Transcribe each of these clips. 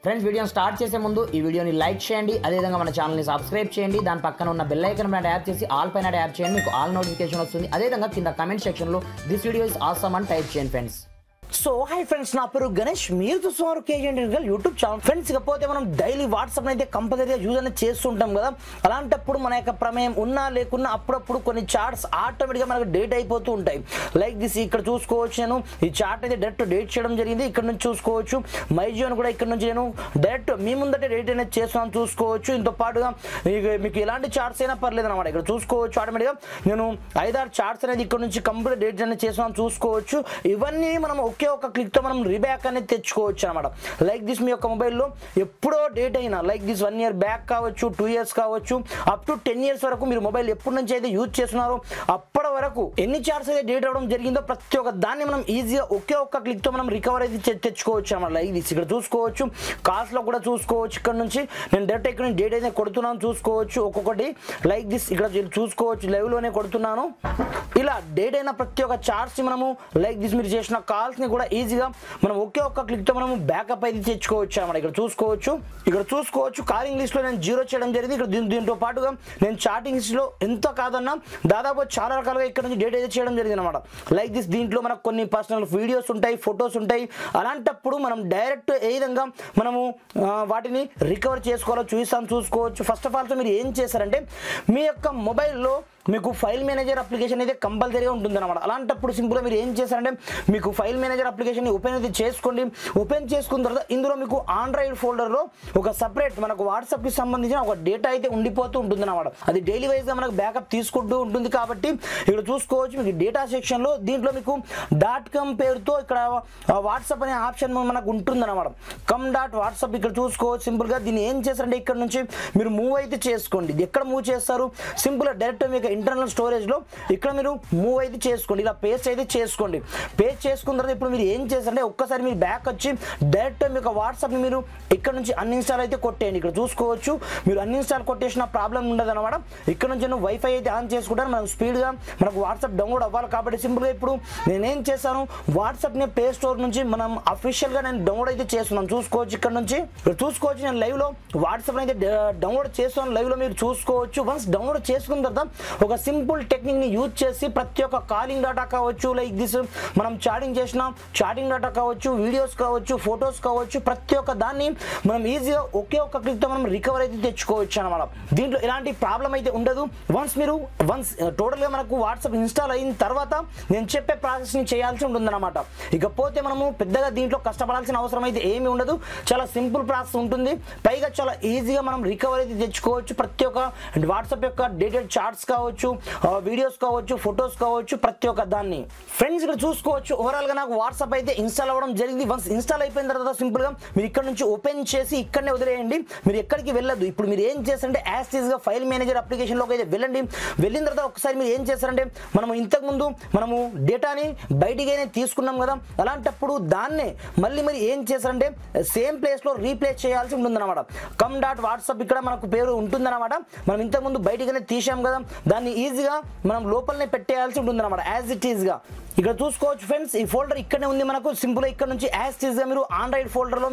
Friends వీడియోని start చేసే ముందు ఈ వీడియోని లైక్ చేయండి, అదేవిధంగా మన ఛానల్ని సబ్స్క్రైబ్ చేయండి, దాని పక్కన ఉన్న బెల్ ఐకాన్ పైన ట్యాప్ చేసి ఆల్ పైన ట్యాప్ చేయండి, మీకు ఆల్ నోటిఫికేషన్ వస్తుంది. అదేవిధంగా కింద కమెంట్ సెక్షన్లో దిస్ వీడియో ఇస్ ఆసమ్ అని టైప్ చేయండి ఫ్రెండ్స్. సో హై ఫ్రెండ్స్, నా పేరు గణేష్, మీరు చూస్తున్నారు కేజీ యూట్యూబ్ ఛానల్. ఫ్రెండ్స్ ఇకపోతే మనం డైలీ వాట్సాప్ అయితే కంపల్సరీగా యూజ్ అనేది చేస్తుంటాం కదా. అలాంటప్పుడు మన యొక్క ప్రమేయం ఉన్నా లేకున్నా అప్పుడప్పుడు కొన్ని చార్ట్స్ ఆటోమేటిక్గా మనకు డేట్ అయిపోతూ ఉంటాయి. లైక్ దిస్ ఇక్కడ చూసుకోవచ్చు, నేను ఈ చార్ట్ అయితే డైరెక్ట్ డేట్ చేయడం జరిగింది. ఇక్కడ నుంచి చూసుకోవచ్చు మైజియోని కూడా ఇక్కడ నుంచి నేను డైరెక్ట్ మీ ముందటే డేట్ అనేది చేస్తున్నాను చూసుకోవచ్చు. ఇంతో పాటుగా మీకు ఎలాంటి చార్ట్స్ అయినా పర్లేదు అనమాట. ఇక్కడ చూసుకోవచ్చు ఆటోమేటిక్గా నేను 5-6 చార్ట్స్ అనేది ఇక్కడ నుంచి కంప్లీట్ డేట్ అనేది చేస్తున్నాను చూసుకోవచ్చు. ఇవన్నీ మనం ఒకే ఒక క్లిక్ తో మనం రీబ్యాక్ అనేది తెచ్చుకోవచ్చు అనమాట. లైక్ దిస్ మీ యొక్క మొబైల్లో ఎప్పుడో డేట్ అయినా లైక్ దిస్ 1 year బ్యాక్ కావచ్చు, 2 years కావచ్చు, అప్ టు 10 years వరకు మీరు మొబైల్ ఎప్పటి నుంచి అయితే యూజ్ చేస్తున్నారో అప్పటి వరకు ఎన్ని చార్ట్స్ అయితే డేట్ అవడం జరిగిందో ప్రతి ఒక్క దాన్ని మనం ఈజీగా ఒకే ఒక్క క్లిక్ తో మనం రికవర్ అయితే తెచ్చుకోవచ్చు అనమాట. లైక్ దిస్ ఇక్కడ చూసుకోవచ్చు, కాస్ట్ లో కూడా చూసుకోవచ్చు. ఇక్కడ నుంచి నేను డైరెక్ట్ ఇక్కడ డేట్ అయితే కొడుతున్నాను చూసుకోవచ్చు. ఒక్కొక్కటి లైక్ దిస్ ఇక్కడ చూసుకోవచ్చు, లైవ్ లోనే కొడుతున్నాను. ఇలా డేట్ అయిన ప్రతి ఒక్క చార్ట్స్ మనము లైక్ దిస్ మీరు చేసిన కాల్స్ ని కూడా ఈజీగా మనం ఒకే ఒక్క క్లిక్ తో మనం బ్యాకప్ అయితే తెచ్చుకోవచ్చు అన్నమాట. ఇక్కడ చూసుకోవచ్చు కాలింగ్ లిస్ట్ లో నేను 0 చేయడం జరిగింది. ఇక్కడ దీంతో పాటుగా నేను చాటింగ్ లిస్ట్ లో ఎంత కాదన్నా దాదాపు చాలా రకాలుగా ఇక్కడ నుంచి డేట్ అయితే చేయడం జరిగింది అనమాట. లైక్ దిస్ దీంట్లో మనకు కొన్ని పర్సనల్ వీడియోస్ ఉంటాయి, ఫొటోస్ ఉంటాయి. అలాంటప్పుడు మనం డైరెక్ట్ ఏ విధంగా మనము వాటిని రికవర్ చేసుకోవాలో చూసుకోవచ్చు. ఫస్ట్ ఆఫ్ ఆల్ మీరు ఏం చేశారంటే మీ యొక్క మొబైల్లో మీకు ఫైల్ మేనేజర్ అప్లికేషన్ అయితే కంపల్సరీగా ఉంటుంది అనమాట. అలాంటప్పుడు సింపుల్గా మీరు ఏం చేస్తారంటే మీకు ఫైల్ మేనేజర్ అప్లికేషన్ని ఓపెన్ అయితే చేసుకోండి. ఓపెన్ చేసుకున్న తర్వాత ఇందులో మీకు ఆండ్రాయిడ్ ఫోల్డర్లో ఒక సపరేట్ మనకు వాట్సాప్కి సంబంధించిన ఒక డేటా అయితే ఉండిపోతూ ఉంటుంది అనమాట. అది డైలీ వైజ్గా మనకు బ్యాకప్ తీసుకుంటూ ఉంటుంది. కాబట్టి ఇక్కడ చూసుకోవచ్చు మీకు డేటా సెక్షన్లో దీంట్లో మీకు .com పేరుతో ఇక్కడ వాట్సాప్ అనే ఆప్షన్ మనకు ఉంటుంది అనమాట. .వాట్సాప్ ఇక్కడ చూసుకోవచ్చు. సింపుల్గా దీన్ని ఏం చేస్తారంటే ఇక్కడ నుంచి మీరు మూవ్ అయితే చేసుకోండి. ఎక్కడ మూవ్ చేస్తారు? సింపుల్గా డైరెక్ట్ మీకు ఇంటర్నల్ స్టోరేజ్లో ఇక్కడ మీరు మూవ్ అయితే చేసుకోండి. ఇలా పేస్ట్ అయితే చేసుకోండి. పేస్ట్ చేసుకున్న తర్వాత ఇప్పుడు మీరు ఏం చేస్తారంటే ఒక్కసారి మీరు బ్యాక్ వచ్చి డైరెక్ట్ మీకు వాట్సాప్ని మీరు ఇక్కడ నుంచి అన్ఇన్స్టాల్ అయితే కొట్టేయండి. ఇక్కడ చూసుకోవచ్చు మీరు అన్ఇన్స్టాల్ కొట్టేసిన ప్రాబ్లం ఉండదు అనమాట. ఇక్కడ నుంచి నేను వైఫై అయితే ఆన్ చేసుకుంటాను. మనకు స్పీడ్గా మనకు వాట్సాప్ డౌన్లోడ్ అవ్వాలి. కాబట్టి సింపుల్గా ఇప్పుడు నేనేం చేశాను, వాట్సాప్ని ప్లే స్టోర్ నుంచి మనం అఫీషియల్గా నేను డౌన్లోడ్ అయితే చేస్తున్నాను చూసుకోవచ్చు. ఇక్కడ నుంచి చూసుకోవచ్చు నేను లైవ్లో వాట్సాప్ అయితే డౌన్లోడ్ చేస్తున్నాను. లైవ్లో మీరు చూసుకోవచ్చు. వన్స్ డౌన్లోడ్ చేసుకున్న తర్వాత ఒక సింపుల్ టెక్నిక్ ని యూజ్ చేసి ప్రతి ఒక్క కాలింగ్ డేటా కావచ్చు, లైక్ దిస్ మనం చాటింగ్ చేసిన చాటింగ్ డేటా కావచ్చు, వీడియోస్ కావచ్చు, ఫొటోస్ కావచ్చు, ప్రతి ఒక్క దాన్ని మనం ఈజీగా ఒకే ఒక్క క్లిక్ తో మనం రికవర్ అయితే తెచ్చుకోవచ్చు అనమాట. దీంట్లో ఎలాంటి ప్రాబ్లం అయితే ఉండదు. వన్స్ టోటల్ గా మనకు వాట్సాప్ ఇన్స్టాల్ అయిన తర్వాత నేను చెప్పే ప్రాసెస్ ని చేయాల్సి ఉంటుంది అనమాట. ఇకపోతే మనము పెద్దగా దీంట్లో కష్టపడాల్సిన అవసరం అయితే ఏమి ఉండదు. చాలా సింపుల్ ప్రాసెస్ ఉంటుంది. పైగా చాలా ఈజీగా మనం రికవర్ అయితే తెచ్చుకోవచ్చు. ప్రతి ఒక్క వాట్సాప్ యొక్క డేటెడ్ చార్ట్స్ కావచ్చు, వీడియోస్ కావచ్చు, ఫొటోస్ కావచ్చు, ప్రతి ఒక్క దాన్ని. ఫ్రెండ్స్ ఇక్కడ చూసుకోవచ్చు ఓవరాల్ గా నాకు వాట్సాప్ అయితే ఇన్స్టాల్ అవ్వడం జరిగింది. వన్స్ ఇన్స్టాల్ అయిపోయిన తర్వాత సింపుల్ గా మీరు ఇక్కడ నుంచి ఓపెన్ చేసి ఇక్కడనే వదిలేయండి. మీరు ఎక్కడికి వెళ్ళదు. ఇప్పుడు మీరు ఏం చేస్తారంటే యాజ్ ఈజ్ గా ఫైల్ మేనేజర్ అప్లికేషన్ లోకి అయితే వెళ్ళండి. వెళ్ళిన తర్వాత ఒకసారి మీరు ఏం చేస్తారంటే మనము ఇంతకుముందు మనము డేటాని బయటికి తీసుకున్నాం కదా, అలాంటప్పుడు దాన్నే మళ్ళీ మరి ఏం చేస్తారంటే సేమ్ ప్లేస్ లో రీప్లేస్ చేయాల్సి ఉంటుంది అనమాట. .వాట్సాప్ ఇక్కడ మనకు పేరు ఉంటుంది అనమాట. మనం ఇంతకుముందు బయటికి తీసాం కదా, దాన్ని ఈజీగా మనం లోపలనే పెట్టేయాల్సి ఉంటుంది అనమాట యాజ్ ఇట్ ఈజ్ గా. ఇక్కడ చూసుకోవచ్చు ఫ్రెండ్స్ ఈ ఫోల్డర్ ఇక్కడనే ఉంది మనకు. సింపుల్ ఇక్కడ నుంచి యాజ్ ఇట్ ఈజ్ గా మీరు ఆండ్రాయిడ్ ఫోల్డర్ లో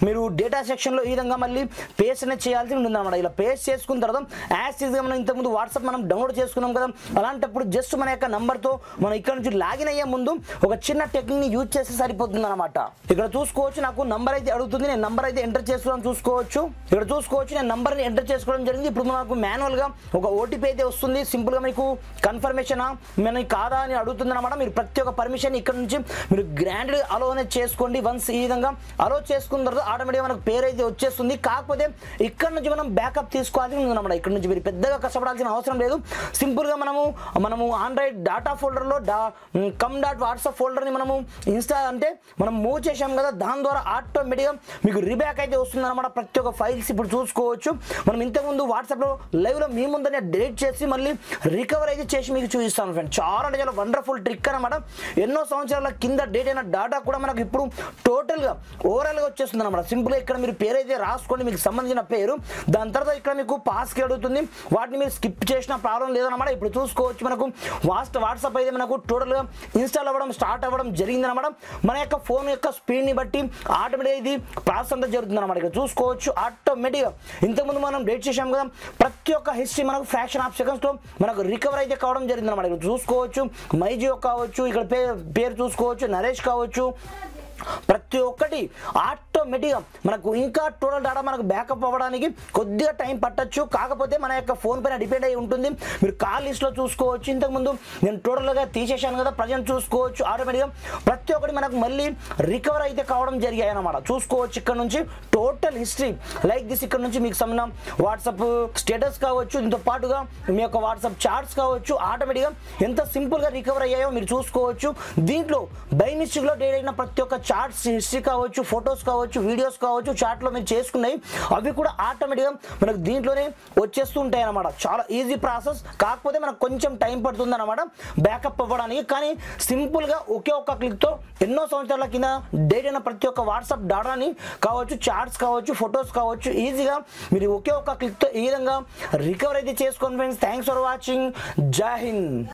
మీరు డేటా సెక్షన్ లో ఈ విధంగా మళ్ళీ పేస్ట్ అనేది చేయాల్సి ఉంటుంది అనమాట. ఇలా పేస్ట్ చేసుకున్న తర్వాత యాజ్ ఇట్ ఈజ్ గా మనం ఇంతకుముందు వాట్సాప్ మనం డౌన్లోడ్ చేసుకున్నాం కదా, అలాంటప్పుడు జస్ట్ మన యొక్క నంబర్ తో మనం ఇక్కడ నుంచి లాగిన్ అయ్యే ముందు ఒక చిన్న టెక్నిక్ ని యూజ్ చేస్తే సరిపోతుంది అనమాట. ఇక్కడ చూసుకోవచ్చు నాకు నంబర్ అయితే అడుగుతుంది. నేను నంబర్ అయితే ఎంటర్ చేసుకోవడం చూసుకోవచ్చు. ఇక్కడ చూసుకోవచ్చు నేను నంబర్ ని ఎంటర్ చేసుకోవడం జరిగింది. ఇప్పుడు మనకు మాన్యువల్ గా ఒక ఓటీపీ అయితే వస్తుంది. సింపుల్ గా మీకు కన్ఫర్మేషన్ మనకి కాదా అని అడుగుతుంది అనమాట. మీరు ప్రతి ఒక్క పర్మిషన్ ఇక్కడ నుంచి మీరు గ్రాండ్ అలో అనేది చేసుకోండి. వన్స్ ఈ విధంగా అలో చేసుకున్న తర్వాత ఆటోమేటిక్గా మనకు పేరు అయితే వచ్చేస్తుంది. కాకపోతే ఇక్కడ నుంచి మనం బ్యాకప్ తీసుకోవాల్సి ఉంది అనమాట. ఇక్కడ నుంచి మీరు పెద్దగా కష్టపడాల్సిన అవసరం లేదు. సింపుల్ గా మనము ఆండ్రాయిడ్ డాటా ఫోల్డర్ లో .వాట్సాప్ ఫోల్డర్ ని మనము ఇన్స్టాల్ అంటే మనం మూవ్ చేసాం కదా, దాని ద్వారా ఆటోమేటిక్గా మీకు రీబ్యాక్ అయితే వస్తుంది అనమాట. ప్రతి ఒక్క ఫైల్స్ ఇప్పుడు చూసుకోవచ్చు. మనం ఇంతకుముందు వాట్సాప్ లో లైవ్ లో మీ ముందనే డిలీట్ చేసి మళ్ళీ రికవర్ అయితే చేసి మీకు చూపిస్తాను ఫ్రెండ్స్. చాలా అంటే చాలా వండర్ఫుల్ ట్రిక్ అనమాట. ఎన్నో సంవత్సరాల కింద డేట్ అయిన డాటా కూడా మనకు ఇప్పుడు టోటల్గా ఓవరాల్గా వచ్చేస్తుంది అనమాట. సింపుల్గా ఇక్కడ మీరు పేరు అయితే రాసుకోండి, మీకు సంబంధించిన పేరు. దాని తర్వాత ఇక్కడ మీకు పాస్కి అడుగుతుంది, వాటిని మీరు స్కిప్ చేసిన ప్రాబ్లం లేదన్నమాట. ఇప్పుడు చూసుకోవచ్చు మనకు వాట్సాప్ అయితే మనకు టోటల్గా ఇన్స్టాల్ అవ్వడం స్టార్ట్ అవ్వడం జరిగిందనమాట. మన యొక్క ఫోన్ యొక్క స్పీడ్ని బట్టి ఆటోమేటిక్గా ఇది ప్రాసెస్ అంతా జరుగుతుంది అనమాట. ఇక్కడ చూసుకోవచ్చు ఆటోమేటిక్గా ఇంతకుముందు మనం డేట్ చేసాం కదా, ప్రతి ఒక్క హిస్టరీ మనకు ఫ్రాక్షన్ ఆఫ్ సెకండ్స్లో మనకు రికవర్ అయితే కావడం జరిగింది అనమాట. ఇక్కడ చూసుకోవచ్చు మైజియో కావచ్చు, ఇక్కడ పేరు చూసుకోవచ్చు నరేష్ కావచ్చు, ప్రతి ఒక్కటి ఆటోమేటిక్గా మనకు ఇంకా టోటల్ డేటా మనకు బ్యాకప్ అవ్వడానికి కొద్దిగా టైం పట్టచ్చు. కాకపోతే మన యొక్క ఫోన్ పైన డిపెండ్ అయి ఉంటుంది. మీరు కాల్ లిస్ట్లో చూసుకోవచ్చు, ఇంతకుముందు నేను టోటల్గా తీసేసాను కదా, ప్రజెంట్ చూసుకోవచ్చు ఆటోమేటిక్గా ప్రతి ఒక్కటి మనకు మళ్ళీ రికవర్ అయితే కావడం జరిగాయి అనమాట. చూసుకోవచ్చు ఇక్కడ నుంచి టోటల్ హిస్టరీ లైక్ దిస్. ఇక్కడ నుంచి మీకు సంబంధం వాట్సాప్ స్టేటస్ కావచ్చు, దీంతో పాటుగా మీ యొక్క వాట్సాప్ చాట్స్ కావచ్చు, ఆటోమేటిక్గా ఎంత సింపుల్గా రికవర్ అయ్యాయో మీరు చూసుకోవచ్చు. దీంట్లో బై మిస్టేక్లో డేట్ అయిన ప్రతి ఒక్క చార్ట్స్ హిస్టరీ కావచ్చు, ఫొటోస్ కావచ్చు, వీడియోస్ కావచ్చు, చాట్లో మీరు చేసుకున్నాయి అవి కూడా ఆటోమేటిక్గా మనకు దీంట్లోనే వచ్చేస్తూ ఉంటాయి అన్నమాట. చాలా ఈజీ ప్రాసెస్, కాకపోతే మనకు కొంచెం టైం పడుతుంది అనమాట బ్యాకప్ అవ్వడానికి. కానీ సింపుల్గా ఒకే ఒక్క క్లిక్తో ఎన్నో సంవత్సరాల కింద డేట్ అయిన ప్రతి ఒక్క వాట్సాప్ డాటాని కావచ్చు, చార్ట్స్ కావచ్చు, ఫొటోస్ కావచ్చు, ఈజీగా మీరు ఒకే ఒక్క క్లిక్తో ఈ విధంగా రికవర్ అయితే చేసుకోండి ఫ్రెండ్స్. Thanks for watching. జై హింద్.